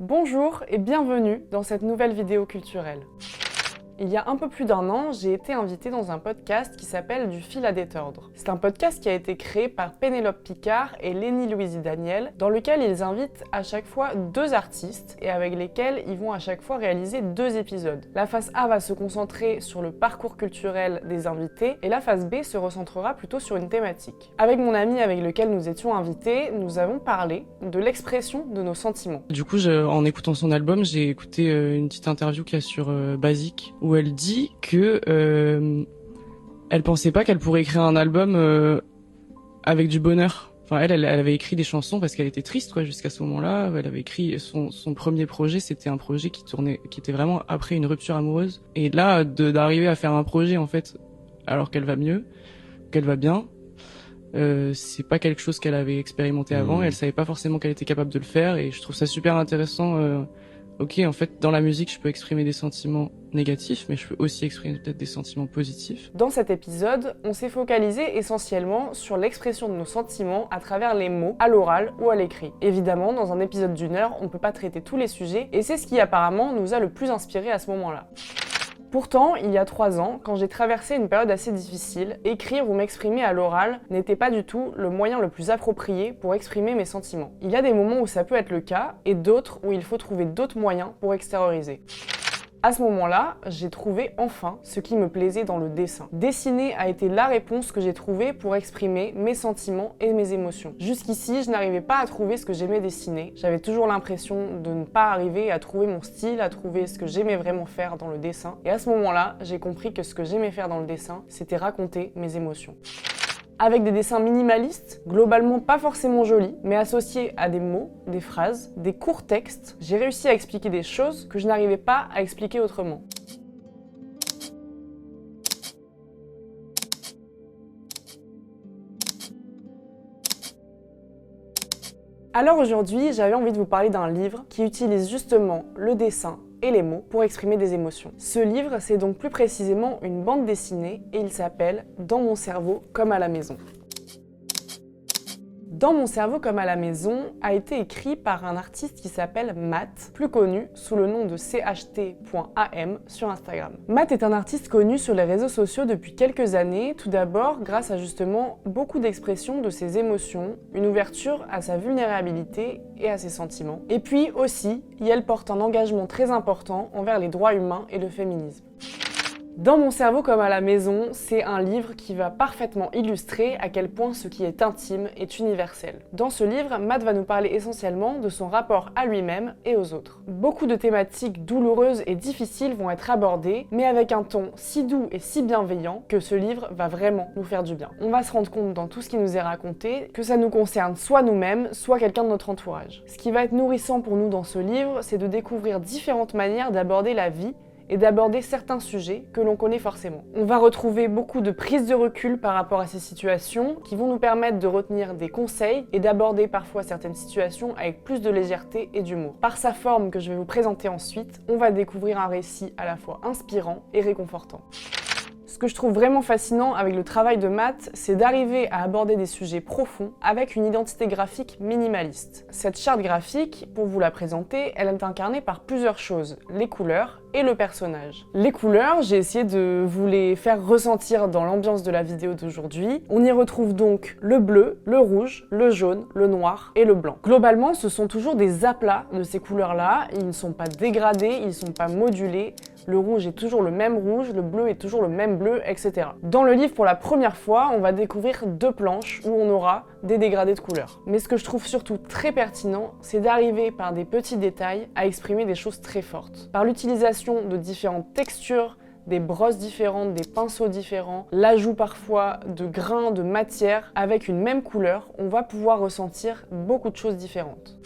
Bonjour et bienvenue dans cette nouvelle vidéo culturelle. Il y a un peu plus d'un an, j'ai été invitée dans un podcast qui s'appelle Du fil à détordre. C'est un podcast qui a été créé par Pénélope Picard et Lénie Louisy Daniel, dans lequel ils invitent à chaque fois deux artistes et avec lesquels ils vont à chaque fois réaliser deux épisodes. La phase A va se concentrer sur le parcours culturel des invités et la phase B se recentrera plutôt sur une thématique. Avec mon ami avec lequel nous étions invités, nous avons parlé de l'expression de nos sentiments. Du coup, en écoutant son album, j'ai écouté une petite interview qu'il y a sur Basique, où elle dit que elle pensait pas qu'elle pourrait écrire un album avec du bonheur. Enfin, elle avait écrit des chansons parce qu'elle était triste, quoi, jusqu'à ce moment-là. Elle avait écrit son premier projet, c'était un projet qui était vraiment après une rupture amoureuse. Et là, d'arriver à faire un projet, en fait, alors qu'elle va mieux, qu'elle va bien, c'est pas quelque chose qu'elle avait expérimenté avant. Et elle savait pas forcément qu'elle était capable de le faire. Et je trouve ça super intéressant. Ok, en fait, dans la musique, je peux exprimer des sentiments négatifs, mais je peux aussi exprimer peut-être des sentiments positifs. Dans cet épisode, on s'est focalisé essentiellement sur l'expression de nos sentiments à travers les mots, à l'oral ou à l'écrit. Évidemment, dans un épisode d'une heure, on ne peut pas traiter tous les sujets, et c'est ce qui apparemment nous a le plus inspiré à ce moment-là. Pourtant, il y a 3 ans, quand j'ai traversé une période assez difficile, écrire ou m'exprimer à l'oral n'était pas du tout le moyen le plus approprié pour exprimer mes sentiments. Il y a des moments où ça peut être le cas, et d'autres où il faut trouver d'autres moyens pour extérioriser. À ce moment-là, j'ai trouvé enfin ce qui me plaisait dans le dessin. Dessiner a été la réponse que j'ai trouvée pour exprimer mes sentiments et mes émotions. Jusqu'ici, je n'arrivais pas à trouver ce que j'aimais dessiner. J'avais toujours l'impression de ne pas arriver à trouver mon style, à trouver ce que j'aimais vraiment faire dans le dessin. Et à ce moment-là, j'ai compris que ce que j'aimais faire dans le dessin, c'était raconter mes émotions. Avec des dessins minimalistes, globalement pas forcément jolis, mais associés à des mots, des phrases, des courts textes, j'ai réussi à expliquer des choses que je n'arrivais pas à expliquer autrement. Alors aujourd'hui, j'avais envie de vous parler d'un livre qui utilise justement le dessin et les mots pour exprimer des émotions. Ce livre, c'est donc plus précisément une bande dessinée et il s'appelle « Dans mon cerveau comme à la maison ». Dans mon cerveau comme à la maison a été écrit par un artiste qui s'appelle Matt, plus connu sous le nom de cht.am sur Instagram. Matt est un artiste connu sur les réseaux sociaux depuis quelques années, tout d'abord grâce à justement beaucoup d'expressions de ses émotions, une ouverture à sa vulnérabilité et à ses sentiments. Et puis aussi, elle porte un engagement très important envers les droits humains et le féminisme. Dans mon cerveau comme à la maison, c'est un livre qui va parfaitement illustrer à quel point ce qui est intime est universel. Dans ce livre, Matt va nous parler essentiellement de son rapport à lui-même et aux autres. Beaucoup de thématiques douloureuses et difficiles vont être abordées, mais avec un ton si doux et si bienveillant que ce livre va vraiment nous faire du bien. On va se rendre compte dans tout ce qui nous est raconté que ça nous concerne soit nous-mêmes, soit quelqu'un de notre entourage. Ce qui va être nourrissant pour nous dans ce livre, c'est de découvrir différentes manières d'aborder la vie et d'aborder certains sujets que l'on connaît forcément. On va retrouver beaucoup de prises de recul par rapport à ces situations qui vont nous permettre de retenir des conseils et d'aborder parfois certaines situations avec plus de légèreté et d'humour. Par sa forme que je vais vous présenter ensuite, on va découvrir un récit à la fois inspirant et réconfortant. Ce que je trouve vraiment fascinant avec le travail de Matt, c'est d'arriver à aborder des sujets profonds avec une identité graphique minimaliste. Cette charte graphique, pour vous la présenter, elle est incarnée par plusieurs choses, les couleurs et le personnage. Les couleurs, j'ai essayé de vous les faire ressentir dans l'ambiance de la vidéo d'aujourd'hui. On y retrouve donc le bleu, le rouge, le jaune, le noir et le blanc. Globalement, ce sont toujours des aplats de ces couleurs-là, ils ne sont pas dégradés, ils ne sont pas modulés. Le rouge est toujours le même rouge, le bleu est toujours le même bleu, etc. Dans le livre, pour la première fois, on va découvrir 2 planches où on aura des dégradés de couleurs. Mais ce que je trouve surtout très pertinent, c'est d'arriver par des petits détails à exprimer des choses très fortes. Par l'utilisation de différentes textures, des brosses différentes, des pinceaux différents, l'ajout parfois de grains, de matière, avec une même couleur, on va pouvoir ressentir beaucoup de choses différentes.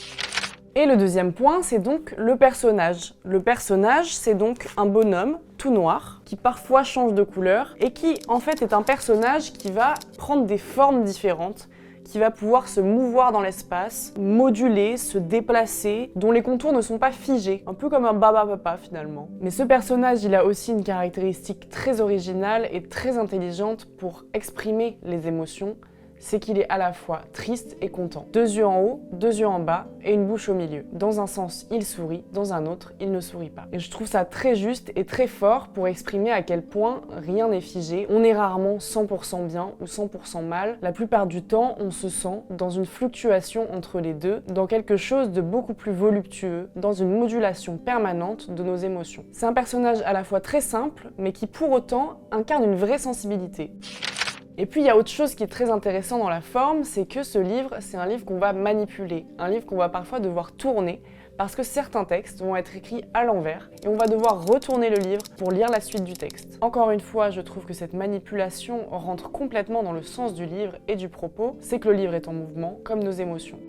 Et le deuxième point, c'est donc le personnage. Le personnage, c'est donc un bonhomme tout noir, qui parfois change de couleur, et qui en fait est un personnage qui va prendre des formes différentes, qui va pouvoir se mouvoir dans l'espace, moduler, se déplacer, dont les contours ne sont pas figés, un peu comme un Baba Papa finalement. Mais ce personnage, il a aussi une caractéristique très originale et très intelligente pour exprimer les émotions, c'est qu'il est à la fois triste et content. Deux yeux en haut, deux yeux en bas et une bouche au milieu. Dans un sens, il sourit, dans un autre, il ne sourit pas. Et je trouve ça très juste et très fort pour exprimer à quel point rien n'est figé. On est rarement 100% bien ou 100% mal. La plupart du temps, on se sent dans une fluctuation entre les deux, dans quelque chose de beaucoup plus voluptueux, dans une modulation permanente de nos émotions. C'est un personnage à la fois très simple, mais qui pour autant incarne une vraie sensibilité. Et puis il y a autre chose qui est très intéressant dans la forme, c'est que ce livre, c'est un livre qu'on va manipuler, un livre qu'on va parfois devoir tourner, parce que certains textes vont être écrits à l'envers et on va devoir retourner le livre pour lire la suite du texte. Encore une fois, je trouve que cette manipulation rentre complètement dans le sens du livre et du propos, c'est que le livre est en mouvement, comme nos émotions.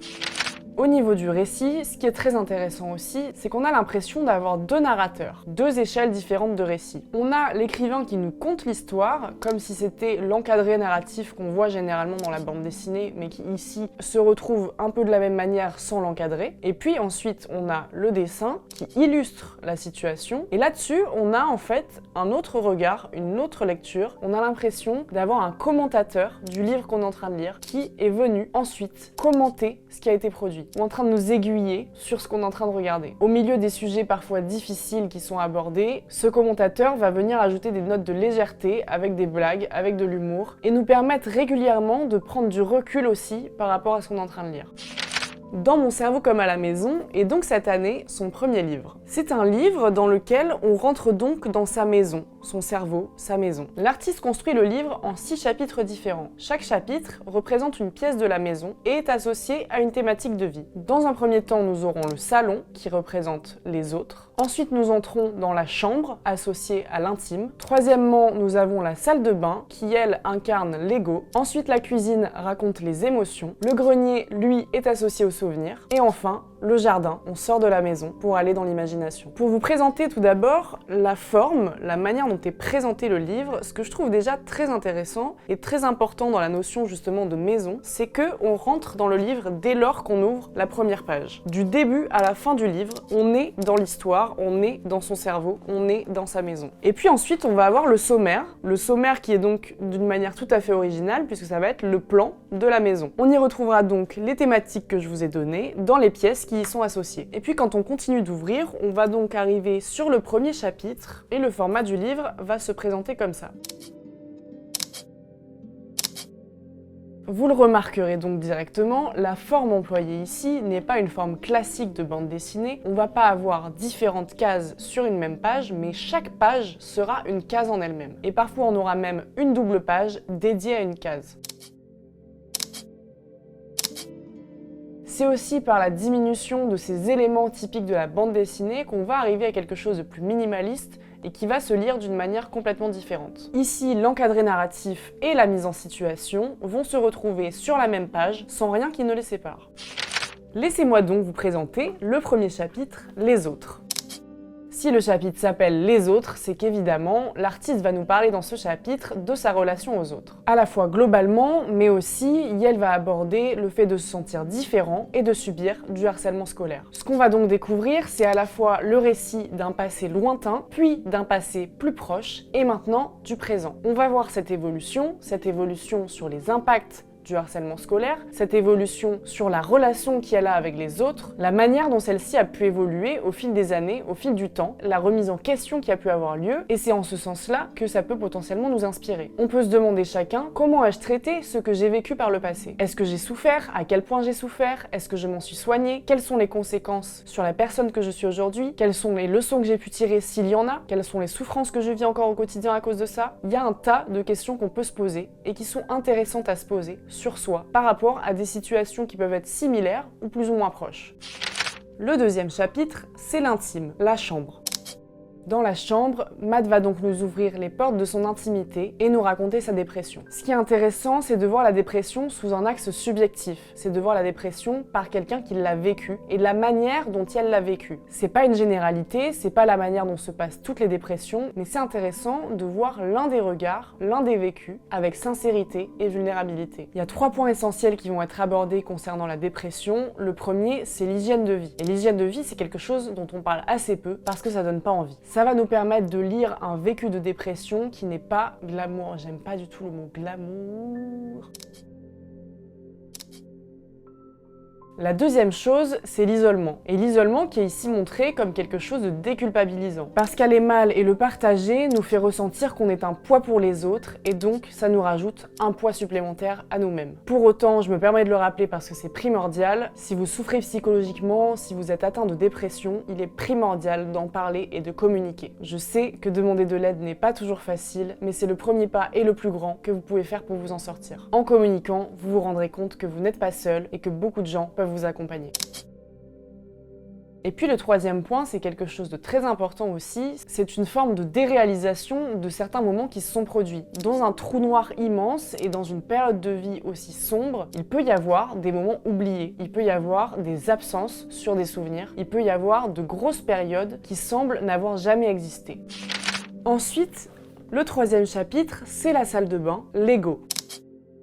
Au niveau du récit, ce qui est très intéressant aussi, c'est qu'on a l'impression d'avoir deux narrateurs, deux échelles différentes de récit. On a l'écrivain qui nous conte l'histoire, comme si c'était l'encadré narratif qu'on voit généralement dans la bande dessinée, mais qui ici se retrouve un peu de la même manière sans l'encadrer. Et puis ensuite, on a le dessin qui illustre la situation. Et là-dessus, on a en fait un autre regard, une autre lecture. On a l'impression d'avoir un commentateur du livre qu'on est en train de lire qui est venu ensuite commenter ce qui a été produit, ou en train de nous aiguiller sur ce qu'on est en train de regarder. Au milieu des sujets parfois difficiles qui sont abordés, ce commentateur va venir ajouter des notes de légèreté avec des blagues, avec de l'humour, et nous permettre régulièrement de prendre du recul aussi par rapport à ce qu'on est en train de lire. Dans Mon cerveau comme à la maison est donc cette année son premier livre. C'est un livre dans lequel on rentre donc dans sa maison, son cerveau, sa maison. L'artiste construit le livre en 6 chapitres différents. Chaque chapitre représente une pièce de la maison et est associé à une thématique de vie. Dans un premier temps, nous aurons le salon qui représente les autres. Ensuite, nous entrons dans la chambre associée à l'intime. Troisièmement, nous avons la salle de bain qui, elle, incarne l'ego. Ensuite, la cuisine raconte les émotions. Le grenier, lui, est associé au souvenir. Et enfin, le jardin, on sort de la maison pour aller dans l'imagination. Pour vous présenter tout d'abord la forme, la manière dont est présenté le livre, ce que je trouve déjà très intéressant et très important dans la notion justement de maison, c'est que on rentre dans le livre dès lors qu'on ouvre la première page. Du début à la fin du livre, on est dans l'histoire, on est dans son cerveau, on est dans sa maison. Et puis ensuite, on va avoir le sommaire qui est donc d'une manière tout à fait originale puisque ça va être le plan de la maison. On y retrouvera donc les thématiques que je vous ai données dans les pièces qui y sont associées. Et puis quand on continue d'ouvrir, on va donc arriver sur le premier chapitre et le format du livre va se présenter comme ça. Vous le remarquerez donc directement, la forme employée ici n'est pas une forme classique de bande dessinée. On va pas avoir différentes cases sur une même page, mais chaque page sera une case en elle-même. Et parfois on aura même une double page dédiée à une case. C'est aussi par la diminution de ces éléments typiques de la bande dessinée qu'on va arriver à quelque chose de plus minimaliste et qui va se lire d'une manière complètement différente. Ici, l'encadré narratif et la mise en situation vont se retrouver sur la même page sans rien qui ne les sépare. Laissez-moi donc vous présenter le premier chapitre, Les autres. Si le chapitre s'appelle Les autres, c'est qu'évidemment, l'artiste va nous parler dans ce chapitre de sa relation aux autres. À la fois globalement, mais aussi, Yael va aborder le fait de se sentir différent et de subir du harcèlement scolaire. Ce qu'on va donc découvrir, c'est à la fois le récit d'un passé lointain, puis d'un passé plus proche, et maintenant du présent. On va voir cette évolution sur les impacts du harcèlement scolaire, cette évolution sur la relation qu'elle a avec les autres, la manière dont celle-ci a pu évoluer au fil des années, au fil du temps, la remise en question qui a pu avoir lieu, et c'est en ce sens-là que ça peut potentiellement nous inspirer. On peut se demander chacun, comment ai-je traité ce que j'ai vécu par le passé? Est-ce que j'ai souffert? À quel point j'ai souffert? Est-ce que je m'en suis soignée? Quelles sont les conséquences sur la personne que je suis aujourd'hui? Quelles sont les leçons que j'ai pu tirer s'il y en a? Quelles sont les souffrances que je vis encore au quotidien à cause de ça? Il y a un tas de questions qu'on peut se poser et qui sont intéressantes à se poser sur soi par rapport à des situations qui peuvent être similaires ou plus ou moins proches. Le deuxième chapitre, c'est l'intime, la chambre. Dans la chambre, Matt va donc nous ouvrir les portes de son intimité et nous raconter sa dépression. Ce qui est intéressant, c'est de voir la dépression sous un axe subjectif. C'est de voir la dépression par quelqu'un qui l'a vécue et de la manière dont elle l'a vécue. C'est pas une généralité, c'est pas la manière dont se passent toutes les dépressions, mais c'est intéressant de voir l'un des regards, l'un des vécus, avec sincérité et vulnérabilité. Il y a 3 points essentiels qui vont être abordés concernant la dépression. Le premier, c'est l'hygiène de vie. Et l'hygiène de vie, c'est quelque chose dont on parle assez peu parce que ça donne pas envie. Ça va nous permettre de lire un vécu de dépression qui n'est pas glamour. J'aime pas du tout le mot glamour. La deuxième chose, c'est l'isolement. Et l'isolement qui est ici montré comme quelque chose de déculpabilisant. Parce qu'aller mal et le partager nous fait ressentir qu'on est un poids pour les autres et donc ça nous rajoute un poids supplémentaire à nous-mêmes. Pour autant, je me permets de le rappeler parce que c'est primordial, si vous souffrez psychologiquement, si vous êtes atteint de dépression, il est primordial d'en parler et de communiquer. Je sais que demander de l'aide n'est pas toujours facile, mais c'est le premier pas et le plus grand que vous pouvez faire pour vous en sortir. En communiquant, vous vous rendrez compte que vous n'êtes pas seul et que beaucoup de gens peuvent vous accompagner. Et puis le troisième point, c'est quelque chose de très important aussi, c'est une forme de déréalisation de certains moments qui se sont produits. Dans un trou noir immense et dans une période de vie aussi sombre, il peut y avoir des moments oubliés, il peut y avoir des absences sur des souvenirs, il peut y avoir de grosses périodes qui semblent n'avoir jamais existé. Ensuite, le troisième chapitre, c'est la salle de bain, l'ego.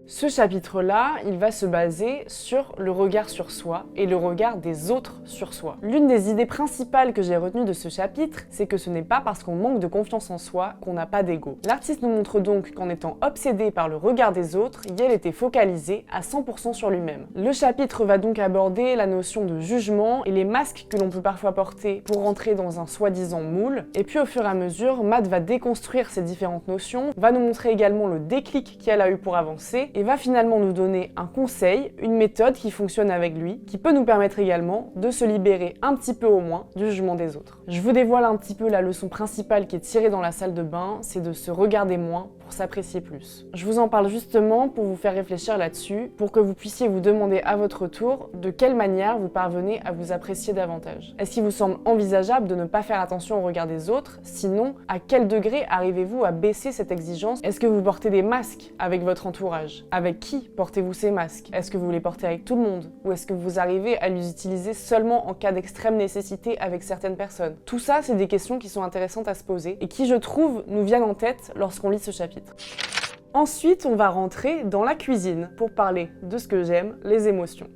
Ce chapitre-là, il va se baser sur le regard sur soi et le regard des autres sur soi. L'une des idées principales que j'ai retenues de ce chapitre, c'est que ce n'est pas parce qu'on manque de confiance en soi qu'on n'a pas d'ego. L'artiste nous montre donc qu'en étant obsédé par le regard des autres, Yael était focalisé à 100% sur lui-même. Le chapitre va donc aborder la notion de jugement et les masques que l'on peut parfois porter pour rentrer dans un soi-disant moule. Et puis au fur et à mesure, Matt va déconstruire ces différentes notions, va nous montrer également le déclic qu'elle a eu pour avancer, et va finalement nous donner un conseil, une méthode qui fonctionne avec lui, qui peut nous permettre également de se libérer un petit peu au moins du jugement des autres. Je vous dévoile un petit peu la leçon principale qui est tirée dans la salle de bain, c'est de se regarder moins pour s'apprécier plus. Je vous en parle justement pour vous faire réfléchir là-dessus, pour que vous puissiez vous demander à votre tour de quelle manière vous parvenez à vous apprécier davantage. Est-ce qu'il vous semble envisageable de ne pas faire attention au regard des autres? Sinon, à quel degré arrivez-vous à baisser cette exigence? Est-ce que vous portez des masques avec votre entourage? Avec qui portez-vous ces masques? Est-ce que vous les portez avec tout le monde? Ou est-ce que vous arrivez à les utiliser seulement en cas d'extrême nécessité avec certaines personnes? Tout ça, c'est des questions qui sont intéressantes à se poser et qui, je trouve, nous viennent en tête lorsqu'on lit ce chapitre. Ensuite, on va rentrer dans la cuisine pour parler de ce que j'aime, les émotions.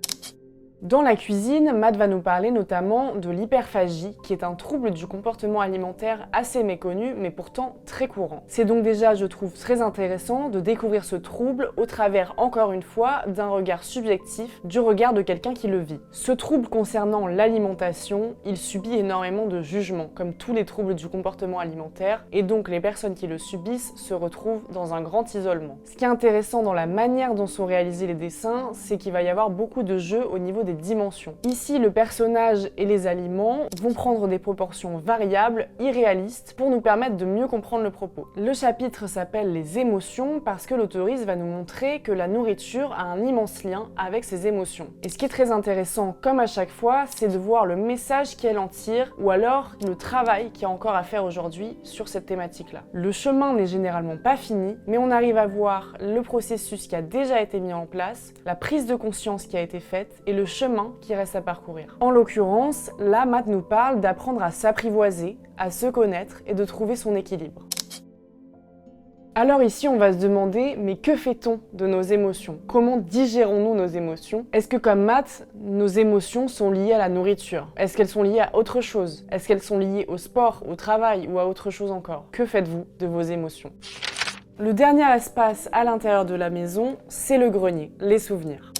Dans la cuisine, Matt va nous parler notamment de l'hyperphagie, qui est un trouble du comportement alimentaire assez méconnu, mais pourtant très courant. C'est donc déjà, je trouve, très intéressant de découvrir ce trouble au travers, encore une fois, d'un regard subjectif, du regard de quelqu'un qui le vit. Ce trouble concernant l'alimentation, il subit énormément de jugements, comme tous les troubles du comportement alimentaire, et donc les personnes qui le subissent se retrouvent dans un grand isolement. Ce qui est intéressant dans la manière dont sont réalisés les dessins, c'est qu'il va y avoir beaucoup de jeux au niveau des dimensions. Ici, le personnage et les aliments vont prendre des proportions variables, irréalistes, pour nous permettre de mieux comprendre le propos. Le chapitre s'appelle les émotions parce que l'auteuriste va nous montrer que la nourriture a un immense lien avec ses émotions. Et ce qui est très intéressant, comme à chaque fois, c'est de voir le message qu'elle en tire ou alors le travail qu'il y a encore à faire aujourd'hui sur cette thématique-là. Le chemin n'est généralement pas fini, mais on arrive à voir le processus qui a déjà été mis en place, la prise de conscience qui a été faite et le chemin qui reste à parcourir. En l'occurrence, là, Matt nous parle d'apprendre à s'apprivoiser, à se connaître et de trouver son équilibre. Alors ici, on va se demander, mais que fait-on de nos émotions? Comment digérons-nous nos émotions? Est-ce que comme Matt, nos émotions sont liées à la nourriture? Est-ce qu'elles sont liées à autre chose? Est-ce qu'elles sont liées au sport, au travail ou à autre chose encore? Que faites-vous de vos émotions? Le dernier espace à l'intérieur de la maison, c'est le grenier, les souvenirs.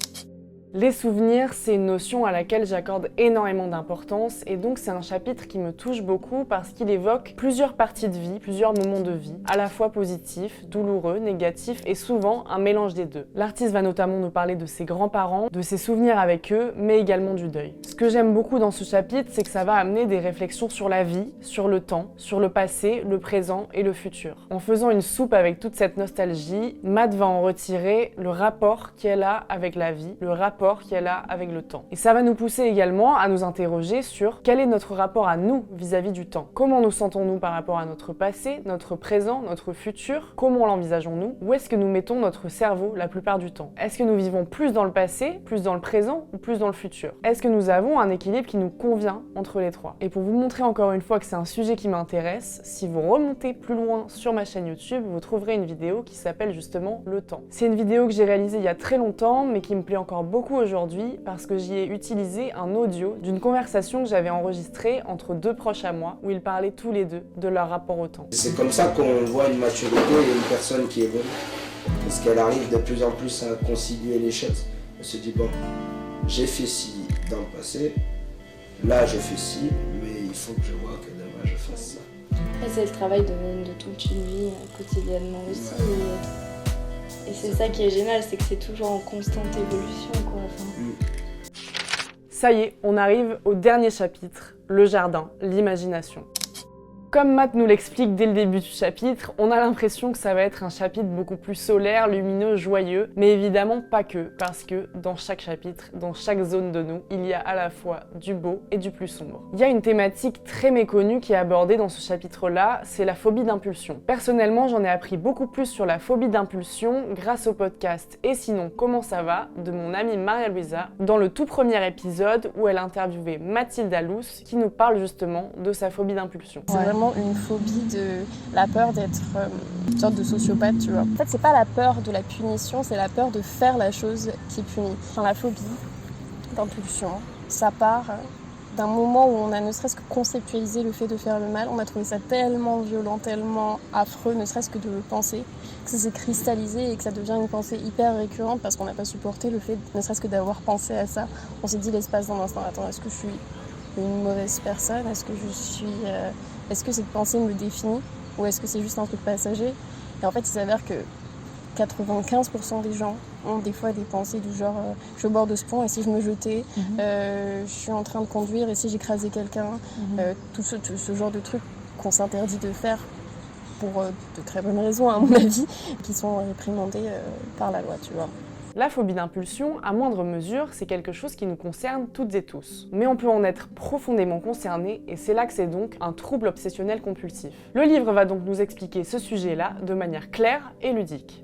Les souvenirs, c'est une notion à laquelle j'accorde énormément d'importance et donc c'est un chapitre qui me touche beaucoup parce qu'il évoque plusieurs parties de vie, plusieurs moments de vie, à la fois positifs, douloureux, négatifs et souvent un mélange des deux. L'artiste va notamment nous parler de ses grands-parents, de ses souvenirs avec eux, mais également du deuil. Ce que j'aime beaucoup dans ce chapitre, c'est que ça va amener des réflexions sur la vie, sur le temps, sur le passé, le présent et le futur. En faisant une soupe avec toute cette nostalgie, Matt va en retirer le rapport qu'elle a avec la vie, le rapport qu'elle a avec le temps. Et ça va nous pousser également à nous interroger sur quel est notre rapport à nous vis-à-vis du temps. Comment nous sentons-nous par rapport à notre passé, notre présent, notre futur? Comment l'envisageons-nous? Où est-ce que nous mettons notre cerveau la plupart du temps? Est-ce que nous vivons plus dans le passé, plus dans le présent ou plus dans le futur? Est-ce que nous avons un équilibre qui nous convient entre les trois? Et pour vous montrer encore une fois que c'est un sujet qui m'intéresse, si vous remontez plus loin sur ma chaîne YouTube, vous trouverez une vidéo qui s'appelle justement Le temps. C'est une vidéo que j'ai réalisée il y a très longtemps, mais qui me plaît encore beaucoup aujourd'hui parce que j'y ai utilisé un audio d'une conversation que j'avais enregistrée entre deux proches à moi où ils parlaient tous les deux de leur rapport au temps. C'est comme ça qu'on voit une maturité et une personne qui évolue. Parce qu'elle arrive de plus en plus à concilier les choses. Elle se dit bon, j'ai fait ci, dans le passé. Là, je fais ci, mais il faut que je vois que demain, je fasse ça. Et c'est le travail de toute une vie quotidiennement aussi. Et c'est ça qui est génial, c'est que c'est toujours en constante évolution, quoi. Ça y est, on arrive au dernier chapitre, le jardin, l'imagination. Comme Matt nous l'explique dès le début du chapitre, on a l'impression que ça va être un chapitre beaucoup plus solaire, lumineux, joyeux, mais évidemment pas que, parce que dans chaque chapitre, dans chaque zone de nous, il y a à la fois du beau et du plus sombre. Il y a une thématique très méconnue qui est abordée dans ce chapitre-là, c'est la phobie d'impulsion. Personnellement, j'en ai appris beaucoup plus sur la phobie d'impulsion grâce au podcast Et sinon, comment ça va de mon amie Maria-Louisa, dans le tout premier épisode où elle a interviewé Mathilde Alous, qui nous parle justement de sa phobie d'impulsion. Une phobie de la peur d'être une sorte de sociopathe, tu vois. En fait, c'est pas la peur de la punition, c'est la peur de faire la chose qui punit. Enfin, la phobie d'impulsion, ça part d'un moment où on a ne serait-ce que conceptualisé le fait de faire le mal. On a trouvé ça tellement violent, tellement affreux, ne serait-ce que de le penser, que ça s'est cristallisé et que ça devient une pensée hyper récurrente parce qu'on n'a pas supporté le fait, ne serait-ce que d'avoir pensé à ça. On s'est dit l'espace d'un instant, attends, est-ce que je suis une mauvaise personne ? Est-ce que cette pensée me définit ou est-ce que c'est juste un truc passager ? Et en fait, il s'avère que 95% des gens ont des fois des pensées du genre je suis au bord de ce pont et si je me jetais, je suis en train de conduire et si j'écrasais quelqu'un, tout ce genre de trucs qu'on s'interdit de faire pour de très bonnes raisons, à mon avis, qui sont réprimandées par la loi, tu vois. La phobie d'impulsion, à moindre mesure, c'est quelque chose qui nous concerne toutes et tous. Mais on peut en être profondément concerné et c'est là que c'est donc un trouble obsessionnel compulsif. Le livre va donc nous expliquer ce sujet-là de manière claire et ludique.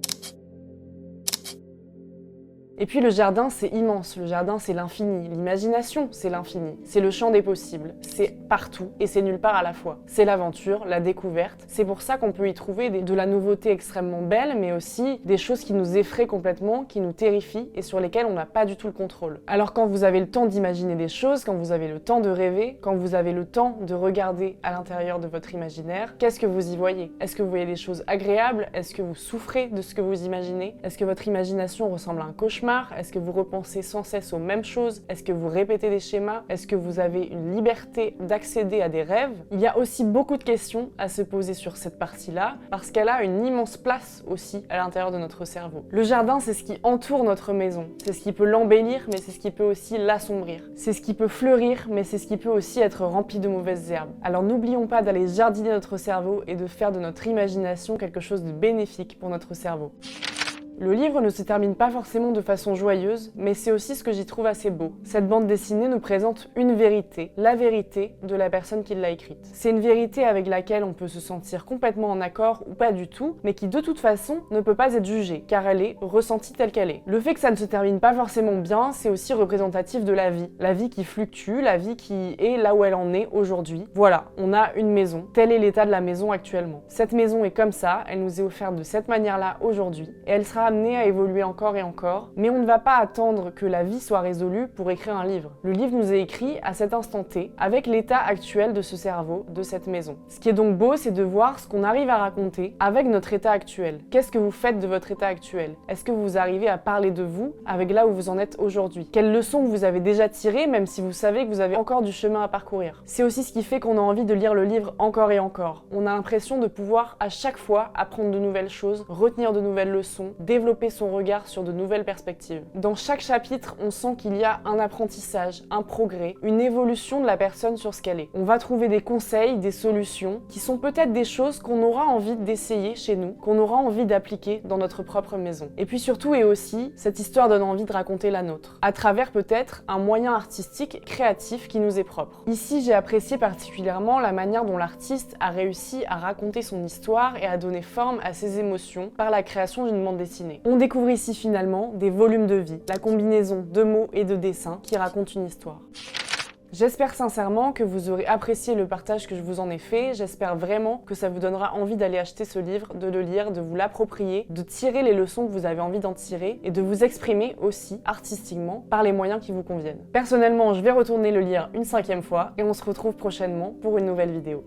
Et puis le jardin, c'est immense, le jardin c'est l'infini, l'imagination c'est l'infini, c'est le champ des possibles, c'est partout et c'est nulle part à la fois. C'est l'aventure, la découverte, c'est pour ça qu'on peut y trouver de la nouveauté extrêmement belle, mais aussi des choses qui nous effraient complètement, qui nous terrifient et sur lesquelles on n'a pas du tout le contrôle. Alors quand vous avez le temps d'imaginer des choses, quand vous avez le temps de rêver, quand vous avez le temps de regarder à l'intérieur de votre imaginaire, qu'est-ce que vous y voyez ? Est-ce que vous voyez des choses agréables ? Est-ce que vous souffrez de ce que vous imaginez ? Est-ce que votre imagination ressemble à un cauchemar ? Est-ce que vous repensez sans cesse aux mêmes choses? Est-ce que vous répétez des schémas? Est-ce que vous avez une liberté d'accéder à des rêves? Il y a aussi beaucoup de questions à se poser sur cette partie-là, parce qu'elle a une immense place aussi à l'intérieur de notre cerveau. Le jardin, c'est ce qui entoure notre maison. C'est ce qui peut l'embellir, mais c'est ce qui peut aussi l'assombrir. C'est ce qui peut fleurir, mais c'est ce qui peut aussi être rempli de mauvaises herbes. Alors n'oublions pas d'aller jardiner notre cerveau et de faire de notre imagination quelque chose de bénéfique pour notre cerveau. Le livre ne se termine pas forcément de façon joyeuse, mais c'est aussi ce que j'y trouve assez beau. Cette bande dessinée nous présente une vérité, la vérité de la personne qui l'a écrite. C'est une vérité avec laquelle on peut se sentir complètement en accord ou pas du tout, mais qui de toute façon ne peut pas être jugée, car elle est ressentie telle qu'elle est. Le fait que ça ne se termine pas forcément bien, c'est aussi représentatif de la vie qui fluctue, la vie qui est là où elle en est aujourd'hui. Voilà, on a une maison, tel est l'état de la maison actuellement. Cette maison est comme ça, elle nous est offerte de cette manière-là aujourd'hui, et elle sera amenée à évoluer encore et encore, mais on ne va pas attendre que la vie soit résolue pour écrire un livre. Le livre nous est écrit à cet instant T, avec l'état actuel de ce cerveau, de cette maison. Ce qui est donc beau, c'est de voir ce qu'on arrive à raconter avec notre état actuel. Qu'est-ce que vous faites de votre état actuel? Est-ce que vous arrivez à parler de vous avec là où vous en êtes aujourd'hui? Quelles leçons vous avez déjà tirées, même si vous savez que vous avez encore du chemin à parcourir? C'est aussi ce qui fait qu'on a envie de lire le livre encore et encore. On a l'impression de pouvoir à chaque fois apprendre de nouvelles choses, retenir de nouvelles leçons, développer son regard sur de nouvelles perspectives. Dans chaque chapitre, on sent qu'il y a un apprentissage, un progrès, une évolution de la personne sur ce qu'elle est. On va trouver des conseils, des solutions, qui sont peut-être des choses qu'on aura envie d'essayer chez nous, qu'on aura envie d'appliquer dans notre propre maison. Et puis surtout et aussi, cette histoire donne envie de raconter la nôtre, à travers peut-être un moyen artistique créatif qui nous est propre. Ici, j'ai apprécié particulièrement la manière dont l'artiste a réussi à raconter son histoire et à donner forme à ses émotions par la création d'une bande dessinée. On découvre ici finalement des volumes de vie, la combinaison de mots et de dessins qui racontent une histoire. J'espère sincèrement que vous aurez apprécié le partage que je vous en ai fait, j'espère vraiment que ça vous donnera envie d'aller acheter ce livre, de le lire, de vous l'approprier, de tirer les leçons que vous avez envie d'en tirer et de vous exprimer aussi artistiquement par les moyens qui vous conviennent. Personnellement, je vais retourner le lire une 5e fois et on se retrouve prochainement pour une nouvelle vidéo.